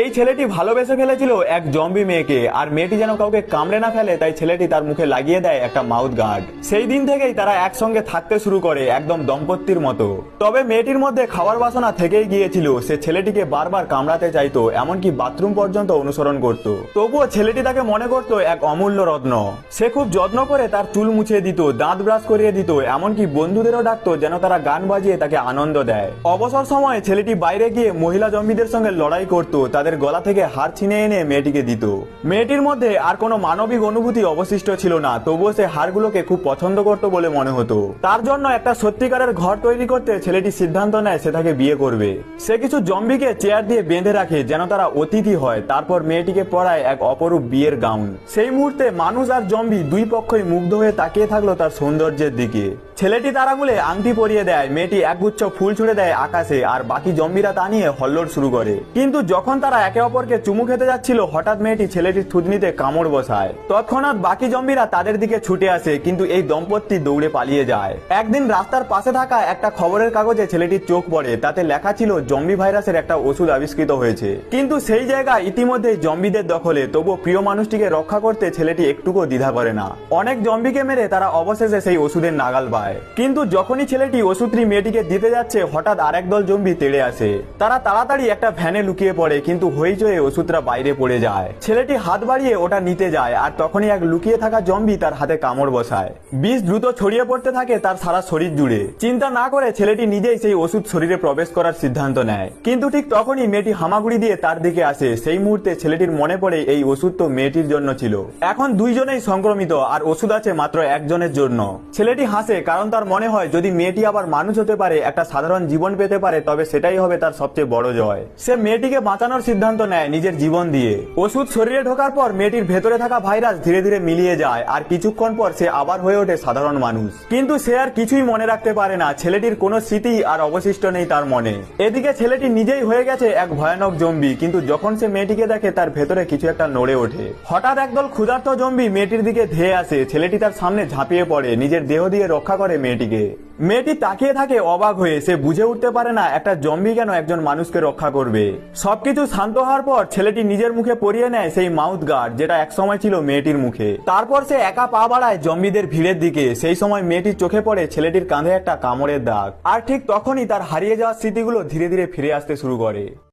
এই ছেলেটি ভালোবেসে ফেলেছিল এক জম্বি মেয়েকে, আর মেয়েটি যেন কাউকে কামড়ে না ফেলে তাই ছেলেটি তার মুখে লাগিয়ে দেয় একটা মাউথ গার্ড। সেই দিন থেকেই তারা একসঙ্গে থাকতে শুরু করে, একদম দম্পতির মতো। তবে মেয়েটির মধ্যে খাওয়ার বাসনা থেকেই গিয়েছিল, সে ছেলেটিকে বারবার কামড়াতে চাইতো, এমনকি বাথরুম পর্যন্ত অনুসরণ করত। তবুও ছেলেটি তাকে মনে করত এক অমূল্য রত্ন। সে খুব যত্ন করে তার চুল মুছিয়ে দিত, দাঁত ব্রাশ করিয়ে দিত, এমনকি বন্ধুদেরও ডাকতো যেন তারা গান বাজিয়ে তাকে আনন্দ দেয়। অবসর সময়ে ছেলেটি বাইরে গিয়ে মহিলা জম্বিদের সঙ্গে লড়াই করত, তাদের গলা থেকে হাড় ছিনে এনে মেয়েটিকে দিত। মেয়েটির মধ্যে আর কোনো মানবিক অনুভূতি অবশিষ্ট ছিল না, তবুও সে হাড়গুলোকে খুব পছন্দ করত বলে মনে হতো। তার জন্য একটা সত্যিকারের ঘর তৈরি করতে ছেলেটি সিদ্ধান্ত নেয় সে তাকে বিয়ে করবে। সে কিছু জম্বিকে চেয়ার দিয়ে বেঁধে রাখে যেন তারা অতিথি হয়, তারপর মেয়েটিকে পরায় এক অপরূপ বিয়ের গাউন। সেই মুহূর্তে মানুষ আর জম্বি দুই পক্ষই মুগ্ধ হয়ে তাকিয়ে থাকলো তার সৌন্দর্যের দিকে। ছেলেটি তার আঙুলে আংটি পরিয়ে দেয়, মেয়েটি একগুচ্ছ ফুল ছুড়ে দেয় আকাশে, আর বাকি জম্বিরা তা নিয়ে হল্লোড় শুরু করে। কিন্তু যখন তারা একে অপরকে চুমু খেতে যাচ্ছিল, হঠাৎ মেয়েটি ছেলেটির থুতনিতে কামড় বসায়। তৎক্ষণাৎ বাকি জম্বিরা তাদের দিকে ছুটে আসে, কিন্তু এই দম্পতি দৌড়ে পালিয়ে যায়। একদিন রাস্তার পাশে থাকা একটা খবরের কাগজে ছেলেটির চোখ পড়ে, তাতে লেখা ছিল জম্বি ভাইরাসের একটা ওষুধ আবিষ্কৃত হয়েছে। কিন্তু সেই জায়গা ইতিমধ্যে জম্বিদের দখলে, তবুও প্রিয় মানুষটিকে রক্ষা করতে ছেলেটি একটুকু দ্বিধা করে না। অনেক জম্বিকে মেরে তারা অবশেষে সেই ওষুধের নাগাল পায়। কিন্তু যখনই ছেলেটি ওষুধটি মেয়েটিকে দিতে যাচ্ছে, হঠাৎ আরেক দল জম্বি তেড়ে আসে। তারা তাড়াতাড়ি একটা ভ্যানে লুকিয়ে পড়ে, কিন্তু হইচয়ে ওষুধটা বাইরে পড়ে যায়। ছেলেটি হাত বাড়িয়ে ওটা নিতে যায়, আর তখনই এক লুকিয়ে থাকা জম্বি তার হাতে কামড় বসায়। বিষ দ্রুত ছড়িয়ে পড়তে থাকে তার সারা শরীর জুড়ে। চিন্তা না করে ছেলেটি নিজেই সেই ওষুধ শরীরে প্রবেশ করার সিদ্ধান্ত নেয়। কিন্তু ঠিক তখনই মেয়েটি হামাগুড়ি দিয়ে তার দিকে আসে। সেই মুহূর্তে ছেলেটির মনে পড়ে এই ওষুধ তো মেয়েটির জন্য ছিল। এখন দুইজনেই সংক্রমিত, আর ওষুধ আছে মাত্র একজনের জন্য। ছেলেটি হাসে, কারণ তার মনে হয় যদি মেয়েটি আবার মানুষ হতে পারে, একটা সাধারণ জীবন পেতে পারে, তবে সেটাই হবে তার সবচেয়ে বড় জয়। সে মেয়েটিকে বাঁচানোর সিদ্ধান্ত নেয় নিজের জীবন দিয়ে। ওষুধ শরীরে ঢোকার পর মেয়েটির ভেতরে থাকা ভাইরাস ধীরে ধীরে মিলিয়ে যায়, আর কিছুক্ষণ পর সে আবার হয়ে ওঠে সাধারণ মানুষ। কিন্তু সে আর কিছুই মনে রাখতে পারে না, ছেলেটির কোনো স্মৃতি আর অবশিষ্ট নেই তার মনে। এদিকে ছেলেটি নিজেই হয়ে গেছে এক ভয়ানক জম্বি, কিন্তু যখন সে মেয়েটিকে দেখে তার ভেতরে কিছু একটা নড়ে ওঠে। হঠাৎ একদল ক্ষুধার্ত জম্বি মেয়েটির দিকে ধেয়ে আসে। ছেলেটি তার সামনে ঝাঁপিয়ে পড়ে, নিজের দেহ দিয়ে রক্ষা করে মেয়েটিকে। মেয়েটি তাকিয়ে থাকে অবাক হয়ে, সে বুঝে উঠতে পারে না একটা জম্বি কেন একজন মানুষকে রক্ষা করবে। সবকিছু শান্ত হওয়ার পর ছেলেটি নিজের মুখে পরিয়ে নেয় সেই মাউথ গার্ড, যেটা একসময় ছিল মেয়েটির মুখে। তারপর সে একা পা বাড়ায় জম্বিদের ভিড়ের দিকে। সেই সময় মেয়েটির চোখে পড়ে ছেলেটির কাঁধে একটা কামড়ের দাগ, আর ঠিক তখনই তার হারিয়ে যাওয়া স্মৃতিগুলো ধীরে ধীরে ফিরে আসতে শুরু করে।